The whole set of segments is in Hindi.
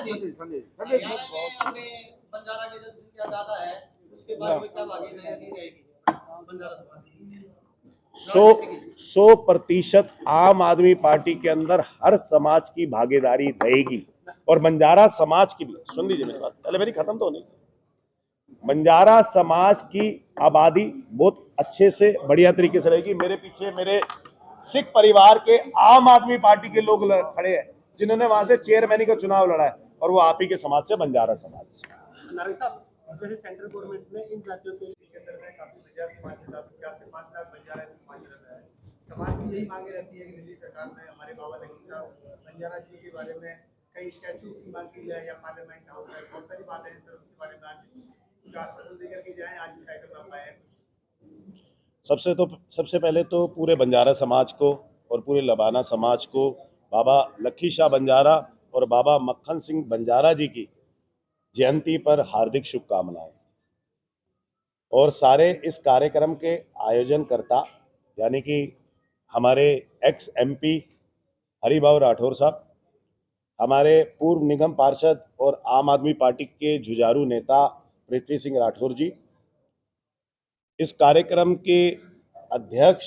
हमने बंजारा की जनसंख्या ज्यादा है, उसके बाद में क्या भागीदारी रहेगी बंजारा समाज? 100% आम आदमी पार्टी के अंदर हर समाज की भागीदारी रहेगी। और बंजारा समाज की भी, सुन लीजिए मेरी बात, पहले मेरी खत्म तो होनी। बंजारा समाज की आबादी बहुत अच्छे से बढ़िया तरीके से रहेगी। मेरे पीछे मेरे सिख परिवार के आम आदमी पार्टी के लोग खड़े हैं जिन्होंने वहां से चेयरमैनी का चुनाव लड़ा है, और वो आप ही के समाज से, बंजारा समाज से। नारायण साहब, जैसे सेंट्रल गवर्नमेंट ने इन जातियों के अंदर में काफी बंजारा समाज के साथ 4 से 5 लाख बंजारा समाज रहता है। समाज की यही मांगे रहती है कि दिल्ली सरकार में हमारे बाबा लखीम साहब बंजारा जी के बारे में कई स्टैचू की मांग की जाए या पार्लियामेंट हाउस में बहुत सारी बातें हैं सर, उसके बारे में आज आश्वासन देकर के जाए, आज कार्यक्रम आप आए। सबसे पहले तो पूरे बंजारा समाज को और पूरे लबाना समाज को बाबा लखी शाह बंजारा और बाबा मक्खन सिंह बंजारा जी की जयंती पर हार्दिक शुभकामनाएं। और सारे इस कार्यक्रम के आयोजनकर्ता यानी कि हमारे एक्स एमपी हरिभाऊ राठौर साहब, हमारे पूर्व निगम पार्षद और आम आदमी पार्टी के जुझारू नेता पृथ्वी सिंह राठौर जी, इस कार्यक्रम के अध्यक्ष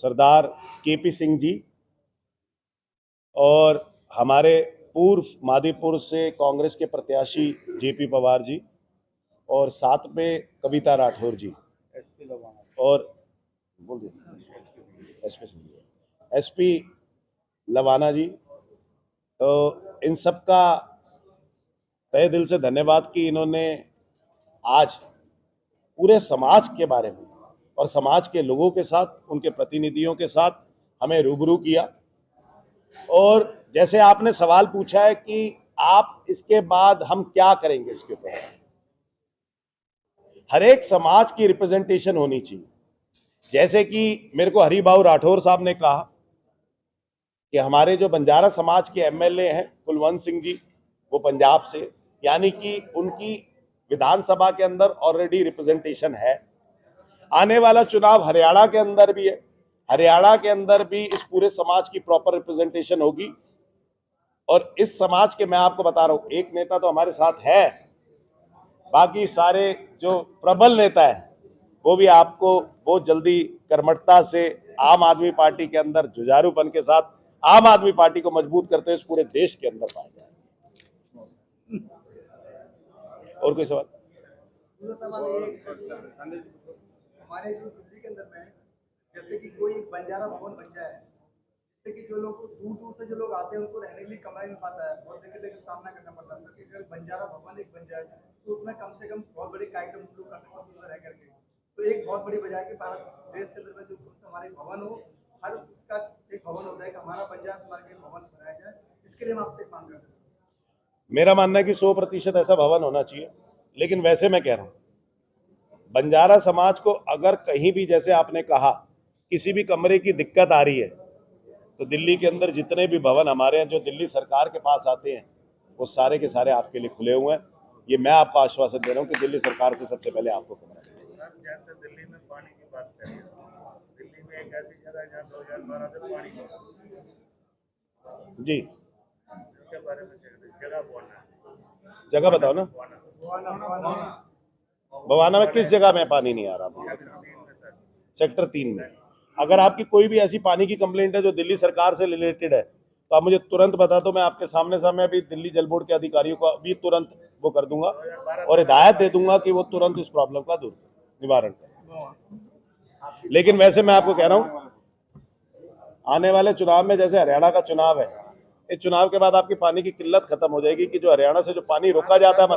सरदार केपी सिंह जी, और हमारे पूर्व मादीपुर से कांग्रेस के प्रत्याशी जेपी पवार जी, और साथ में कविता राठौर जी, और बोल एसपी लवाना जी। तो इन सब का तहे दिल से धन्यवाद कि इन्होंने आज पूरे समाज के बारे में और समाज के लोगों के साथ, उनके प्रतिनिधियों के साथ हमें रूबरू किया। और जैसे आपने सवाल पूछा है कि आप इसके बाद हम क्या करेंगे, इसके ऊपर हर एक समाज की रिप्रेजेंटेशन होनी चाहिए। जैसे कि मेरे को हरिभाऊ राठौर साहब ने कहा कि हमारे जो बंजारा समाज के एमएलए हैं कुलवंत सिंह जी, वो पंजाब से, यानी कि उनकी विधानसभा के अंदर ऑलरेडी रिप्रेजेंटेशन है। आने वाला चुनाव हरियाणा के अंदर भी है, हरियाणा के अंदर भी इस पूरे समाज की प्रॉपर रिप्रेजेंटेशन होगी। और इस समाज के, मैं आपको बता रहा हूं, एक नेता तो हमारे साथ है, बाकी सारे जो प्रबल नेता है वो भी आपको बहुत जल्दी कर्मठता से आम आदमी पार्टी के अंदर जुझारूपन के साथ आम आदमी पार्टी को मजबूत करते हुए इस पूरे देश के अंदर पाया जाए। और कोई सवाल? हमारे जो दिल्ली के अंदर में जैसे कि कोई एक बंजारा भवन बन जाए, जिससे कि जो लोग दूर दूर से जो लोग आते हैं उनको रहने के लिए कमरा नहीं पाता है, बहुत दिक्कत का सामना करना पड़ता है। कि अगर बंजारा भवन एक बन जाए तो उसमें कम से कम बहुत बड़े कार्यक्रम हम लोग कर सकते हैं रह करके। तो एक बहुत बड़ी वजह है कि भारत देश के अंदर में जो हमारे भवन हो, हर उसका एक भवन होता है कि हमारा बंजारा समाज का भवन बनाया जाए। इसके लिए हम आपसे मांग करते हैं। मेरा मानना है कि 100% ऐसा भवन होना चाहिए। लेकिन वैसे मैं कह रहा हूं, बंजारा समाज को अगर कहीं भी, जैसे आपने कहा, किसी भी कमरे की दिक्कत आ रही है, तो दिल्ली के अंदर जितने भी भवन हमारे हैं जो दिल्ली सरकार के पास आते हैं, वो सारे के सारे आपके लिए खुले हुए हैं। ये मैं आपको आश्वासन दे रहा हूं कि दिल्ली सरकार से सबसे पहले आपको कमरा मिलेगा। जैसे दिल्ली में पानी की बात करें, दिल्ली में एक ऐसी जगह है जहाँ 2012 से पानी जी, इसके बारे में जगह बोलना है, जगह बताओ ना। बवाना में किस जगह में पानी नहीं आ रहा? सेक्टर 3 में। अगर आपकी कोई भी ऐसी पानी की कंप्लेंट है जो दिल्ली सरकार से रिलेटेड है तो आप मुझे तुरंत बता दो। मैं आपके सामने अभी दिल्ली जल बोर्ड के अधिकारियों को अभी तुरंत वो कर दूंगा और हिदायत दे दूंगा कि वो तुरंत इस प्रॉब्लम का निवारण करें। लेकिन वैसे मैं आपको कह रहा हूं, आने वाले चुनाव में, जैसे हरियाणा का चुनाव है, इस चुनाव के बाद आपकी पानी की किल्लत खत्म हो जाएगी कि जो हरियाणा से जो पानी रोका जाता है,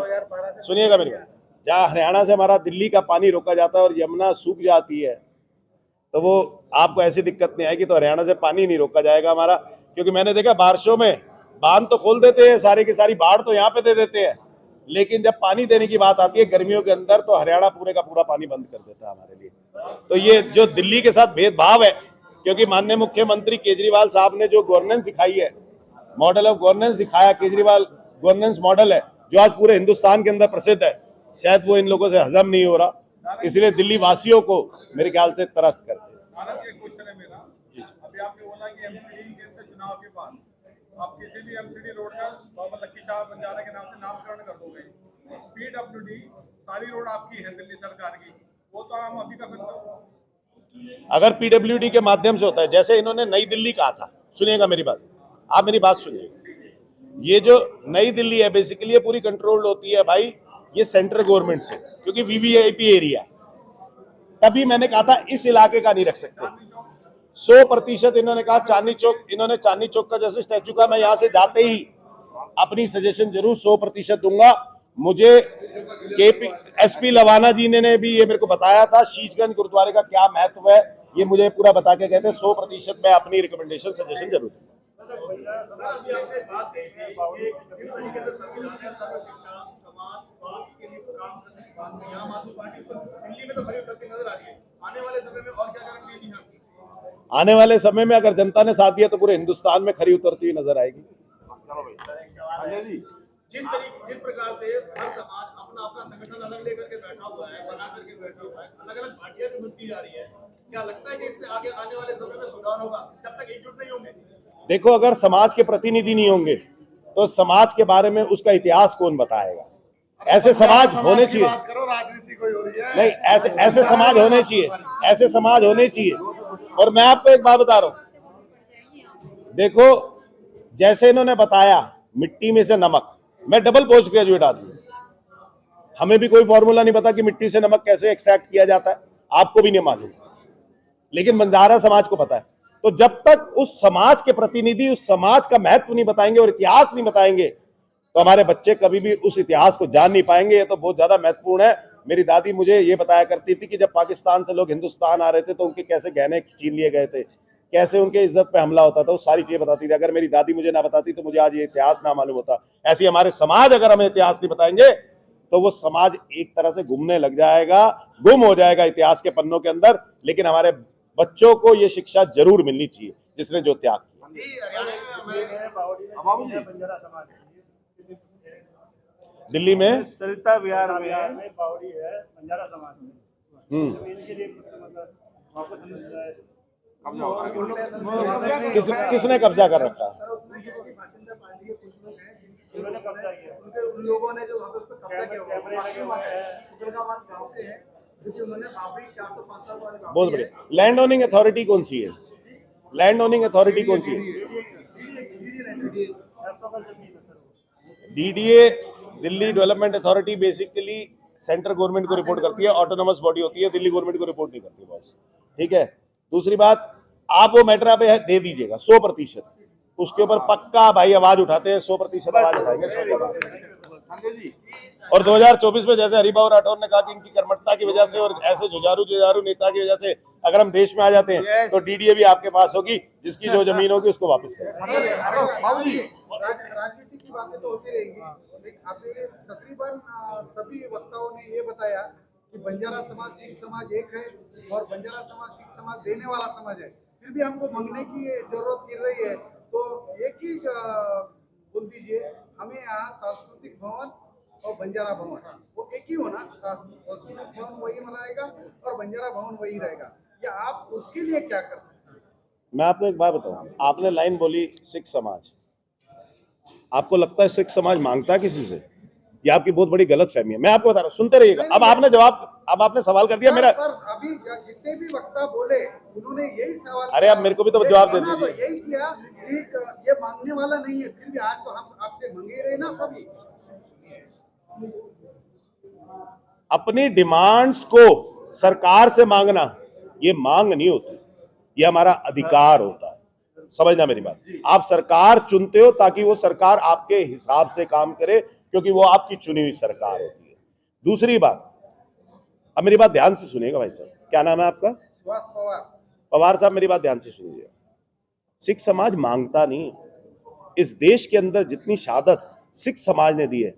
सुनिएगा मेरी बात, जहाँ हरियाणा से हमारा दिल्ली का पानी रोका जाता है और यमुना सूख जाती है, तो वो आपको ऐसी दिक्कत नहीं आएगी। तो हरियाणा से पानी नहीं रोका जाएगा हमारा, क्योंकि मैंने देखा बारिशों में बांध तो खोल देते हैं, सारी की सारी बाढ़ तो यहाँ पे दे देते हैं, लेकिन जब पानी देने की बात आती है गर्मियों के अंदर, तो हरियाणा पूरे का पूरा पानी बंद कर देता है हमारे लिए। तो ये जो दिल्ली के साथ भेदभाव है, क्योंकि माननीय मुख्यमंत्री केजरीवाल साहब ने जो गवर्नेंस सिखाई है, मॉडल ऑफ गवर्नेंस दिखाया, केजरीवाल गवर्नेंस मॉडल है जो आज पूरे हिंदुस्तान के अंदर प्रसिद्ध है, शायद वो इन लोगों से हजम नहीं हो रहा, इसलिए दिल्ली वासियों को मेरे ख्याल से त्रस्त करते हैं। क्वेश्चन है मेरा, अभी आपने बोला कि एमसीडी के चुनाव के बाद आप किसी भी एमसीडी रोड का बाबा लक्की शाह बंजारा के नाम से नामकरण कर दोगे। पीडब्ल्यूडी सारी रोड आपकी है दिल्ली सरकार की, वो तो हम अभी कर सकते हो। अगर पीडब्ल्यूडी के माध्यम से होता है, जैसे इन्होंने नई दिल्ली कहा था, सुनिएगा मेरी बात, आप मेरी बात सुनिए। ये जो नई दिल्ली है बेसिकली ये पूरी कंट्रोल्ड होती है भाई ये सेंट्रल गवर्नमेंट से, क्योंकि वीवीआईपी एरिया। तभी मैंने कहा था इस इलाके का नहीं रख सकते। 100% इन्होंने कहा चांदनी चौक, इन्होंने चांदनी चौक का जैसे स्टैचू का, मैं यहां से जाते ही अपनी सजेशन जरूर 100% दूंगा। मुझे केपी एसपी लवाना जी ने भी ये मेरे को बताया था, शीशगंज गुरुद्वारे का क्या महत्व है ये मुझे पूरा बता के कहते हैं। 100% मैं अपनी रिकमेंडेशन सजेशन जरूर दूंगा। आने वाले समय में अगर जनता ने साथ दिया तो पूरे हिंदुस्तान में खरी उतरती हुई नजर आएगी। जिस प्रकार से हर समाज अपना अपना संगठन अलग लेकर के बैठा हुआ है, बना करके बैठा हुआ है, अलग अलग पार्टियां भी बनती जा रही है, क्या लगता है कि इससे आगे आने वाले समय में सुधार होगा जब तक एकजुट नहीं होंगे? देखो, अगर समाज के प्रतिनिधि नहीं होंगे तो समाज के बारे में उसका इतिहास कौन बताएगा? ऐसे समाज होने चाहिए। राजनीति कोई हो रही है नहीं, ऐसे समाज होने चाहिए, ऐसे समाज होने चाहिए। और मैं आपको एक बात बता रहा हूं, देखो जैसे इन्होंने बताया मिट्टी में से नमक, मैं डबल पोस्ट ग्रेजुएट आदमी, हमें भी कोई फॉर्मूला नहीं पता कि मिट्टी से नमक कैसे एक्सट्रैक्ट किया जाता है, आपको भी नहीं मालूम, लेकिन बंजारा समाज को पता है। तो जब तक उस समाज के प्रतिनिधि उस समाज का महत्व नहीं बताएंगे और इतिहास नहीं बताएंगे तो हमारे बच्चे कभी भी उस इतिहास को जान नहीं पाएंगे। ये तो बहुत ज्यादा महत्वपूर्ण है। मेरी दादी मुझे ये बताया करती थी कि जब पाकिस्तान से लोग हिंदुस्तान आ रहे थे तो उनके कैसे गहने छीन लिए गए थे, कैसे उनके इज्जत पे हमला होता था, वो सारी चीजें बताती थी। अगर मेरी दादी मुझे ना बताती तो मुझे आज ये इतिहास ना मालूम होता। ऐसे हमारे समाज अगर हमें इतिहास नहीं बताएंगे तो वो समाज एक तरह से घूमने लग जाएगा, गुम हो जाएगा इतिहास के पन्नों के अंदर। लेकिन हमारे बच्चों को ये शिक्षा जरूर मिलनी चाहिए जिसने जो त्याग किया। दिल्ली में सरिता विहार में बावड़ी है बंजारा समाज में, इनके लिए कुछ मतलब वापस किसने कब्जा कर रखा है? उन्होंने कब्जा किया, उन लोगों ने जो वहाँ पे उसको कब्जा किया हुआ है, उस्मानाबाद गाँव के हैं, क्योंकि उन्होंने बाबरी 400-500 साल वाली बाबरी बहुत बढ़िया। लैंड ओनिंग अथॉरिटी कौन सी है? लैंड ओनिंग अथॉरिटी कौन सी है? DDA, Delhi development authority basically central government को रिपोर्ट करती है, ऑटोनोमस बॉडी होती है, दिल्ली गवर्नमेंट को रिपोर्ट नहीं करती बॉस। ठीक है। दूसरी बात, आप वो मैटर पे दे दीजिएगा 100%, उसके ऊपर पक्का भाई आवाज उठाते हैं, 100% आवाज उठाएंगे। और 2024 में जैसे हरिभाऊ राठौर ने कहा कि इनकी कर्मठता की वजह से और ऐसे जुझारू नेता की वजह से अगर हम देश में आ जाते हैं तो डीडीए भी आपके पास होगी, जिसकी जो जमीन होगी उसको वापस करें। राजनीति की बातें तो होती रहेंगी, लेकिन आपने तकरीबन सभी वक्ताओं ने ये बताया कि बंजारा समाज सिख समाज एक है और बंजारा समाज सिख समाज देने वाला समाज है। फिर भी हमको मांगने की जरूरत गिर रही है, तो एक ही बोल दीजिए, हमें यहाँ सांस्कृतिक भवन और बंजारा भवन वो एक ही होना, सांस्कृतिक भवन वही रहेगा और बंजारा भवन वही रहेगा, या आप उसके लिए क्या कर सकते हैं? मैं आपको एक बात बताऊं, आपने लाइन बोली सिख समाज, आपको लगता है सिख समाज मांगता है किसी से? ये आपकी बहुत बड़ी गलत फहमी है। मैं आपको बता रहा हूँ, सुनते रहिएगा। अब आपने सवाल कर दिया मेरा। सर अभी जितने भी वक्ता बोले उन्होंने यही सवाल, अरे अब मेरे को भी तो जवाब दे तो दीजिए। यही किया कि ये मांगने वाला नहीं है, फिर भी आज तो हम आपसे मांगे रहे ना सभी। अपनी डिमांड्स को सरकार से मांगना ये मांग नहीं होती, ये हमारा अधिकार होता है। समझना मेरी बात। आप सरकार चुनते हो ताकि वो सरकार आपके हिसाब से काम करे, क्योंकि वो आपकी चुनी हुई सरकार होती है। दूसरी बात, अब मेरी बात ध्यान से सुनिएगा भाई साहब। क्या नाम है आपका? सुभाष पवार। पवार साहब, मेरी बात ध्यान से सुनिए। सिख समाज मांगता नहीं। इस देश के अंदर जितनी शहादत सिख समाज ने दी है,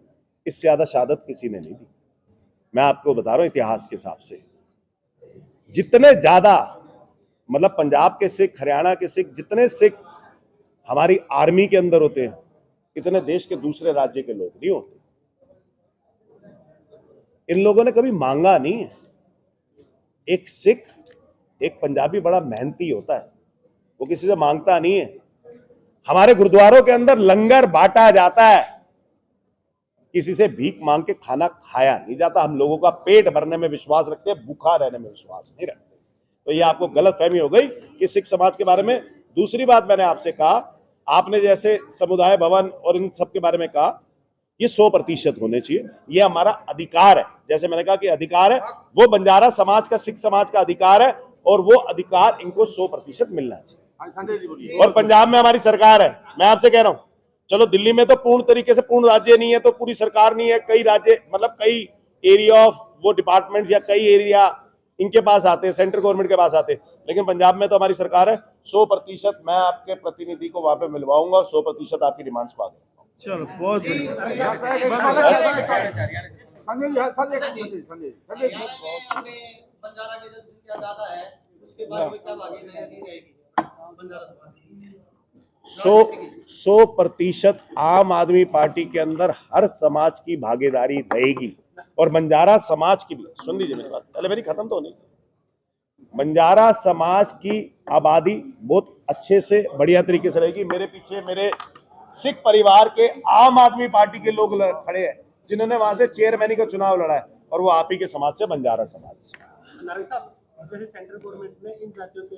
इससे ज्यादा शहादत किसी ने नहीं दी। मैं आपको बता रहा हूं इतिहास के हिसाब से, जितने ज्यादा मतलब पंजाब के सिख, हरियाणा के सिख, जितने सिख हमारी आर्मी के अंदर होते हैं, इतने देश के दूसरे राज्य के लोग नहीं होते। इन लोगों ने कभी मांगा नहीं है। एक सिख, एक पंजाबी बड़ा मेहनती होता है, वो किसी से मांगता नहीं है। हमारे गुरुद्वारों के अंदर लंगर बांटा जाता है, किसी से भीख मांग के खाना खाया नहीं जाता। हम लोगों का पेट भरने में विश्वास रखते हैं, भूखा रहने में विश्वास नहीं रखते। तो ये आपको गलतफहमी हो गई कि सिख समाज के बारे में। दूसरी बात मैंने आपसे कहा, आपने जैसे समुदाय भवन और इन सब के बारे में कहा, ये 100% होने चाहिए, ये हमारा अधिकार है। जैसे मैंने कहा कि अधिकार है, वो बंजारा समाज का, सिख समाज का अधिकार है, और वो अधिकार इनको 100% मिलना चाहिए। और पंजाब में हमारी सरकार है, मैं आपसे कह रहा हूं, चलो दिल्ली में तो पूर्ण तरीके से पूर्ण राज्य नहीं है, तो पूरी सरकार नहीं है, कई राज्य मतलब कई एरिया ऑफ वो डिपार्टमेंट्स या कई एरिया इनके पास आते हैं, सेंट्रल गवर्नमेंट के पास आते हैं, लेकिन पंजाब में तो हमारी सरकार है। 100% मैं आपके प्रतिनिधि को वहां पे मिलवाऊंगा और 100% आपकी डिमांड्स पा दूंगा। चलो बहुत बढ़िया। संजय जी, हरियाणा में बंजारा की जनसंख्या ज्यादा है, उसके बाद में क्या भागीदारी नहीं रहेगी बंजारा समाज की? 100% आम आदमी पार्टी के अंदर हर समाज की भागीदारी रहेगी, और बंजारा समाज की भी, सुन लीजिए मेरी बात, पहले मेरी खत्म तो नहीं। बंजारा समाज की आबादी बहुत अच्छे से बढ़िया तरीके से रहेगी। मेरे पीछे मेरे सिख परिवार के आम आदमी पार्टी के लोग खड़े हैं, जिन्होंने वहां से चेयरमैनी का चुनाव लड़ा है, और वो आप ही के समाज से, बंजारा समाज से। नारायण साहब, जैसे सेंट्रल गवर्नमेंट ने इन जातियों के